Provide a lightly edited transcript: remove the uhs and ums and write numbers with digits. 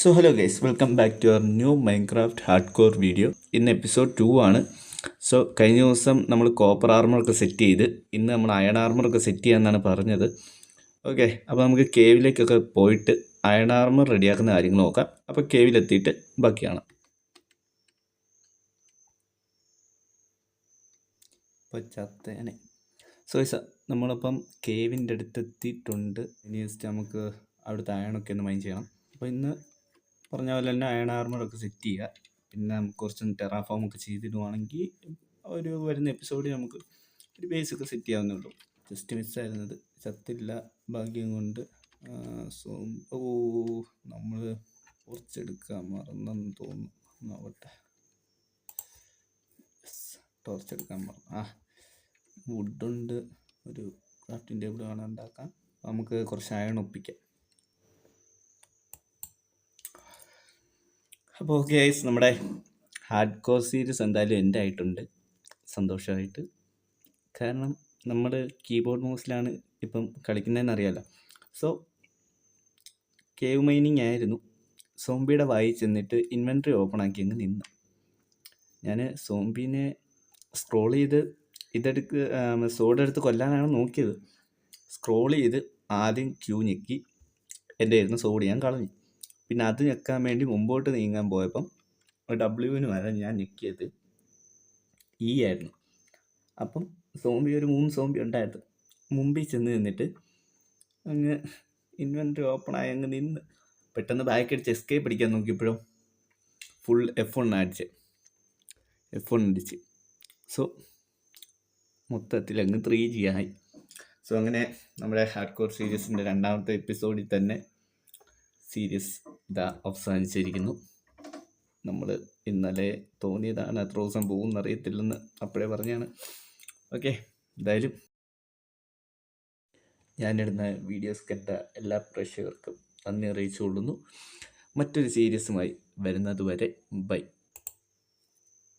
So hello guys, welcome back to our new Minecraft hardcore video. ഇന്ന് episode 2 ആണ്. So കഴിഞ്ഞ ദിവസം നമ്മൾ കോപ്പർ ആർമറൊക്കെ സെറ്റ് ചെയ്ത് ഇന്ന് നമ്മൾ അയൺ ആർമറൊക്കെ സെറ്റ് ചെയ്യാമെന്നാണ് പറഞ്ഞത്. ഓക്കെ, അപ്പോൾ നമുക്ക് കേവിലേക്കൊക്കെ പോയിട്ട് അയൺ ആർമർ റെഡിയാക്കുന്ന കാര്യങ്ങൾ നോക്കാം. അപ്പോൾ കേവിലെത്തിയിട്ട് ബാക്കിയാണ്. ഇപ്പോൾ ചത്തേനെ. സോ നമ്മളിപ്പം കേവിൻ്റെ അടുത്തെത്തിയിട്ടുണ്ട്. ഇനി ജസ്റ്റ് നമുക്ക് അവിടുത്തെ അയണൊക്കെ ഒന്ന് മൈൻഡ് ചെയ്യണം. അപ്പോൾ ഇന്ന് പറഞ്ഞ പോലെ തന്നെ അയൺ ആർമറൊക്കെ സെറ്റ് ചെയ്യുക. പിന്നെ നമുക്ക് കുറച്ചൊന്ന് ടെറാഫോം ഒക്കെ ചെയ്തിടുവാണെങ്കിൽ ഒരു വരുന്ന എപ്പിസോഡിൽ നമുക്ക് ഒരു ബേസൊക്കെ സെറ്റ് ചെയ്യാവുന്നുള്ളൂ. ജസ്റ്റ് മിസ്സായിരുന്നത്, ചത്തില്ല ഭാഗ്യം കൊണ്ട്. സോ നമ്മൾ ടോർച്ചെടുക്കാൻ മറന്നെന്ന് തോന്നുന്നു. നോക്കട്ടെ, ടോർച്ചെടുക്കാൻ മറന്നു. വുഡുണ്ട്, ഒരു ക്രാഫ്റ്റിംഗ് ടേബിൾ വേണം ഉണ്ടാക്കാൻ. നമുക്ക് കുറച്ച് അയൺ ഒപ്പിക്കാം. അപ്പോൾ ഓക്കെ ഗൈസ്, നമ്മുടെ ഹാർഡ് കോർ സീരീസ് എന്തായാലും എൻഡ് ആയിട്ടുണ്ട്, സന്തോഷമായിട്ട്. കാരണം നമ്മൾ കീബോർഡ് മൗസിലാണ് ഇപ്പം കളിക്കുന്നതെന്ന് അറിയാമല്ലോ. സോ കേവ് മൈനിങ് ആയിരുന്നു. സോംബിയുടെ വായി ചെന്നിട്ട് ഇൻവെൻട്രി ഓപ്പൺ ആക്കി അങ്ങ് നിന്നു. ഞാൻ സോംബീനെ സ്ക്രോൾ ചെയ്ത് സോഡ് എടുത്ത് കൊല്ലാനാണ് നോക്കിയത്. സ്ക്രോൾ ചെയ്ത് ആദ്യം ക്യൂ ഞെക്കി എൻ്റെ ആയിരുന്നു സോഡ് ഞാൻ കളഞ്ഞു. പിന്നെ അത് ഞെക്കാൻ വേണ്ടി മുമ്പോട്ട് നീങ്ങാൻ പോയപ്പം ഡബ്ല്യുവിന് വരെ ഞാൻ ഞെക്കിയത് ഇ ആയിരുന്നു. അപ്പം സോംബി ഒരു 3 സോംബി ഉണ്ടായിരുന്നു. മുമ്പിൽ ചെന്ന് നിന്നിട്ട് അങ്ങ് ഇൻവെൻട്രി ഓപ്പണായി അങ്ങ് നിന്ന് പെട്ടെന്ന് ബാക്ക് അടിച്ച് എസ്കേപ്പ് അടിക്കാൻ നോക്കിയപ്പോഴും ഫുൾ F1 അടിച്ച്. സോ മൊത്തത്തിൽ അങ്ങ് 3G ആയി. സോ അങ്ങനെ നമ്മുടെ ഹാർഡ് കോർ സീരീസിൻ്റെ 2ാമത്തെ എപ്പിസോഡിൽ തന്നെ സീരീസ് അവസാനിച്ചിരിക്കുന്നു. നമ്മൾ ഇന്നലെ തോന്നിയതാണ്, എത്ര ദിവസം പോകുമെന്ന് അറിയത്തില്ലെന്ന് അപ്പോഴേ പറഞ്ഞാണ്. ഓക്കെ, എന്തായാലും ഞാനിടുന്ന വീഡിയോസ് കണ്ട എല്ലാ പ്രേക്ഷകർക്കും നന്ദി അറിയിച്ചുകൊള്ളുന്നു. മറ്റൊരു സീരീസുമായി വരുന്നത് വരെ ബൈ.